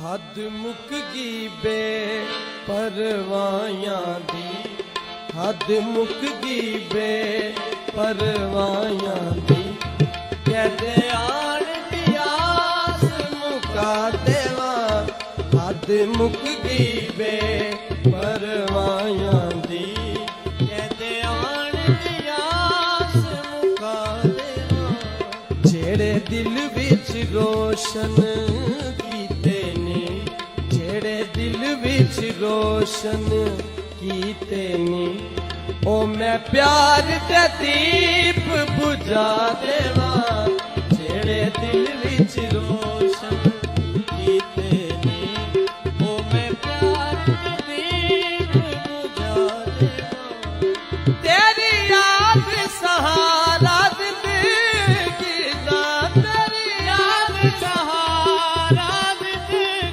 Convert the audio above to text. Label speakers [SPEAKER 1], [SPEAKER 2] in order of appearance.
[SPEAKER 1] ਹੱਦ ਮੁੱਕ ਗਈ ਬੇ ਪਰਵਾਇਆਂ ਦੀ, ਹੱਦ ਮੁੱਕ ਗਈ ਬੇ ਪਰਵਾਇਆਂ ਦੀ। ਕਹਦੇ ਆਣ ਪਿਆਸ ਮੁਕਾ ਦੇਵਾਂ, ਹੱਦ ਮੁੱਕ ਗਈ ਬੇ ਪਰਵਾਇਆਂ ਦੀ। ਕਹਦੇ ਆਣ ਪਿਆਸ ਮੁਕਾ ਦੇਵਾਂ, ਜਿਹੜੇ ਦਿਲ ਵਿੱਚ ਰੋਸ਼ਨ दिल विच रोशन कीते नी, ओ मैं प्यार दे दीप बुझा देवां, जेड़े दिल विच रोशन